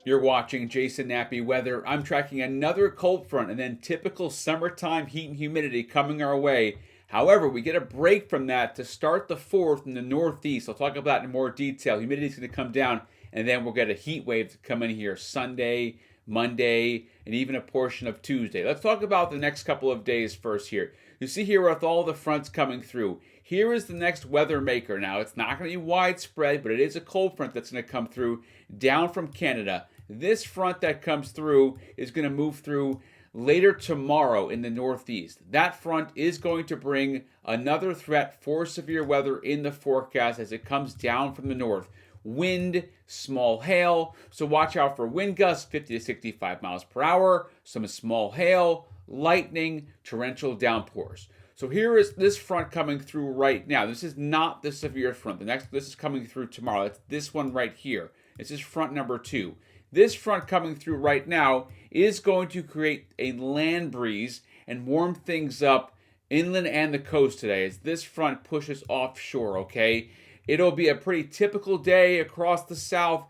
You're watching Jason Nappy Weather. I'm tracking another cold front and then typical summertime heat and humidity coming our way. However, we get a break from that to start the fourth in the northeast. I'll talk about that in more detail. Humidity is going to come down, and then we'll get a heat wave to come in here Sunday, Monday, and even a portion of Tuesday. Let's talk about the next couple of days first here. You see here with all the fronts coming through. Here is the next weather maker now. It's not going to be widespread, but it is a cold front that's going to come through down from Canada. This front that comes through is going to move through later tomorrow in the northeast. That front is going to bring another threat for severe weather in the forecast as it comes down from the north. Wind, small hail, so watch out for wind gusts 50 to 65 miles per hour, some small hail, lightning, torrential downpours. So here is this front coming through right now. This is not the severe front. This is coming through tomorrow. It's this one right here. This is front number 2. This front coming through right now is going to create a land breeze and warm things up inland and the coast today as this front pushes offshore, okay? It'll be a pretty typical day across the south.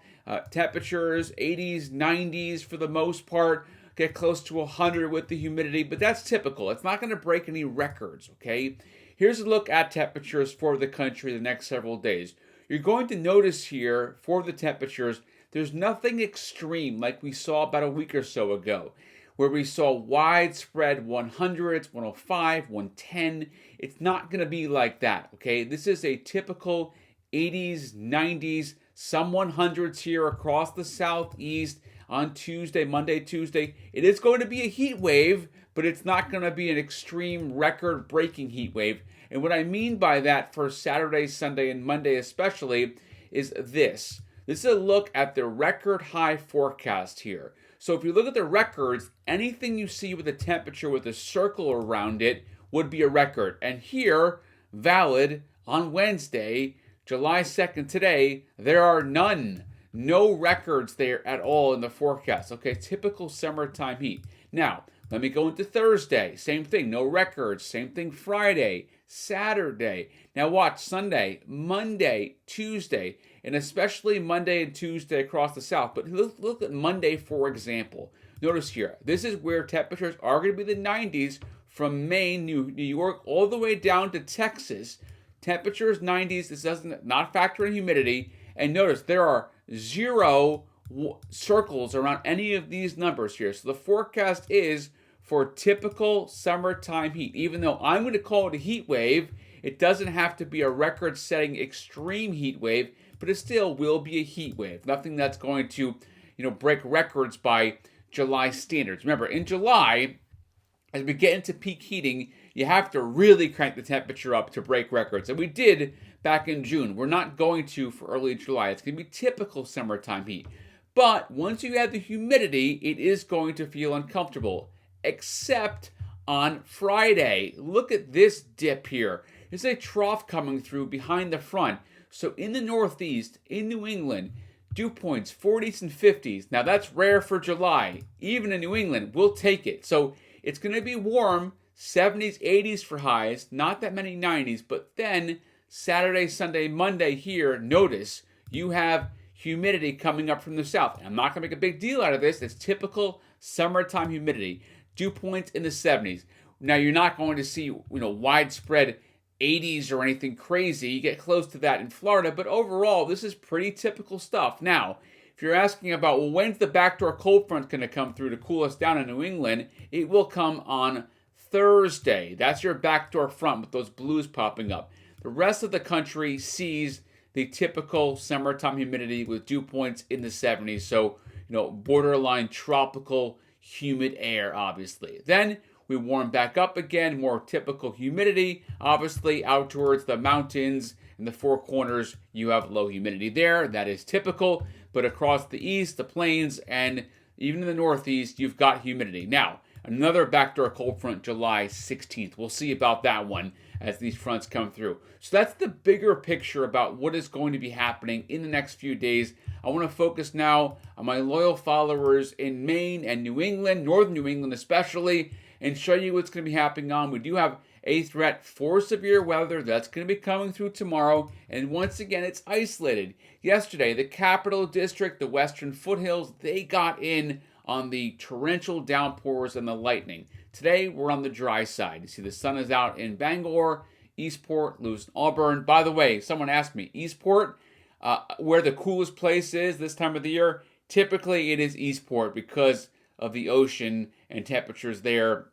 Temperatures 80s, 90s for the most part. Get close to 100 with the humidity, but that's typical. It's not going to break any records, okay? Here's a look at temperatures for the country the next several days. You're going to notice here for the temperatures, there's nothing extreme like we saw about a week or so ago, where we saw widespread 100s, 105, 110. It's not going to be like that, okay? This is a typical 80s, 90s, some 100s here across the southeast on Tuesday, Monday, Tuesday. It is going to be a heat wave, but it's not going to be an extreme record-breaking heat wave. And what I mean by that for Saturday, Sunday, and Monday especially is this. This is a look at the record high forecast here. So if you look at the records, anything you see with a temperature with a circle around it would be a record. And here, valid on Wednesday, July 2nd today, there are none. No records there at all in the forecast. Okay, typical summertime heat. Now, let me go into Thursday. Same thing, no records. Same thing Friday, Saturday. Now watch Sunday, Monday, Tuesday, and especially Monday and Tuesday across the south. But look at Monday, for example. Notice here, this is where temperatures are going to be the 90s from Maine, New York, all the way down to Texas. Temperatures 90s. This does not factor in humidity. And notice there are 0 circles around any of these numbers here. So the forecast is for typical summertime heat. Even though I'm going to call it a heat wave, it doesn't have to be a record-setting extreme heat wave, but it still will be a heat wave. Nothing that's going to, break records by July standards. Remember, in July, as we get into peak heating, you have to really crank the temperature up to break records. And we did back in June. We're not going to for early July. It's going to be typical summertime heat. But once you add the humidity, it is going to feel uncomfortable, except on Friday. Look at this dip here. There's a trough coming through behind the front. So in the Northeast, in New England, dew points 40s and 50s. Now that's rare for July. Even in New England, we'll take it. So it's going to be warm, 70s, 80s for highs, not that many 90s, but then Saturday, Sunday, Monday here, notice you have humidity coming up from the south. And I'm not going to make a big deal out of this. It's typical summertime humidity. Dew points in the 70s. Now, you're not going to see, widespread 80s or anything crazy. You get close to that in Florida, but overall, this is pretty typical stuff. Now, if you're asking about, well, when's the backdoor cold front going to come through to cool us down in New England, it will come on Thursday. That's your backdoor front with those blues popping up. The rest of the country sees the typical summertime humidity with dew points in the 70s. So, borderline tropical humid air, obviously. Then we warm back up again, more typical humidity. Obviously, out towards the mountains and the Four Corners, you have low humidity there. That is typical. But across the east, the plains, and even in the northeast, you've got humidity. Now, another backdoor cold front July 16th. We'll see about that one as these fronts come through. So that's the bigger picture about what is going to be happening in the next few days. I want to focus now on my loyal followers in Maine and New England, northern New England especially, and show you what's going to be happening on. We do have a threat for severe weather that's going to be coming through tomorrow. And once again, it's isolated. Yesterday, the Capital District, the Western Foothills, they got in on the torrential downpours and the lightning. Today, we're on the dry side. You see the sun is out in Bangor, Eastport, Lewiston, Auburn. By the way, someone asked me, Eastport, where the coolest place is this time of the year? Typically, it is Eastport because of the ocean and temperatures there,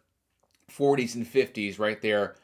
40s and 50s right there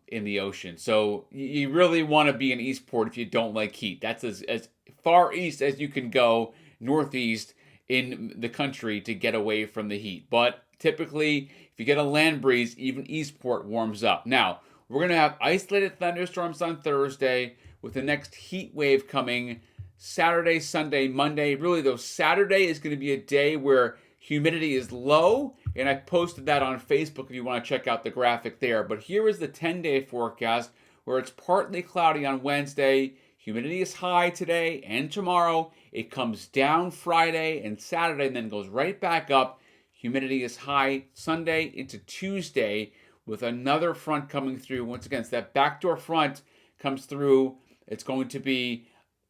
in the ocean. So you really want to be in Eastport if you don't like heat. That's as far east as you can go, northeast in the country to get away from the heat. But typically, if you get a land breeze, even Eastport warms up. Now, we're going to have isolated thunderstorms on Thursday with the next heat wave coming Saturday, Sunday, Monday. Really, though, Saturday is going to be a day where humidity is low, and I posted that on Facebook if you want to check out the graphic there. But here is the 10-day forecast where it's partly cloudy on Wednesday. Humidity is high today and tomorrow. It comes down Friday and Saturday and then goes right back up. Humidity is high Sunday into Tuesday with another front coming through. Once again, it's that backdoor front comes through. It's going to be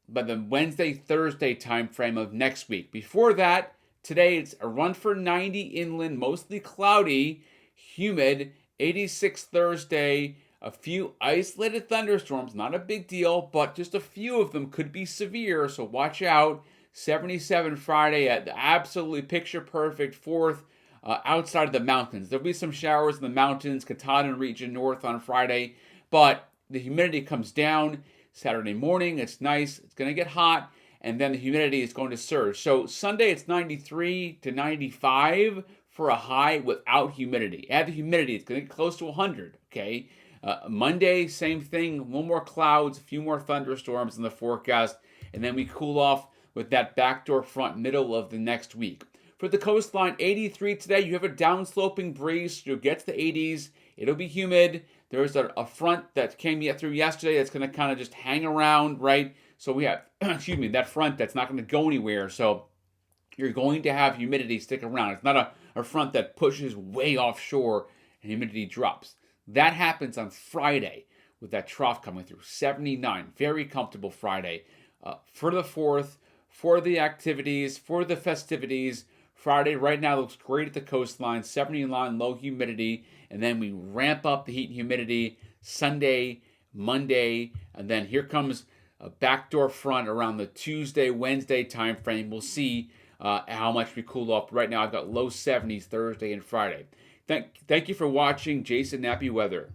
by the Wednesday, Thursday time frame of next week. Before that, today it's a run for 90 inland, mostly cloudy, humid, 86 Thursday, a few isolated thunderstorms, not a big deal, but just a few of them could be severe, so watch out. 77 Friday at the absolutely picture perfect 4th outside of the mountains. There'll be some showers in the mountains, Katahdin region north on Friday, but the humidity comes down. Saturday morning, it's nice, it's going to get hot, and then the humidity is going to surge. So Sunday, it's 93 to 95 for a high without humidity. Add the humidity, it's going to get close to 100, okay? Monday, same thing, a little more clouds, a few more thunderstorms in the forecast, and then we cool off with that backdoor front middle of the next week. For the coastline, 83 today. You have a downsloping breeze, so you'll get to the 80s. It'll be humid. There's a front that came through yesterday that's going to kind of just hang around, right? So we have, that front that's not going to go anywhere. So you're going to have humidity stick around. It's not a front that pushes way offshore and humidity drops. That happens on Friday with that trough coming through. 79, very comfortable Friday. For the 4th, for the activities, for the festivities, Friday right now looks great at the coastline, 79 low humidity, and then we ramp up the heat and humidity Sunday, Monday, and then here comes a backdoor front around the Tuesday, Wednesday time frame. We'll see how much we cool off. Right now I've got low 70s Thursday and Friday. Thank you for watching Jason Nappy Weather.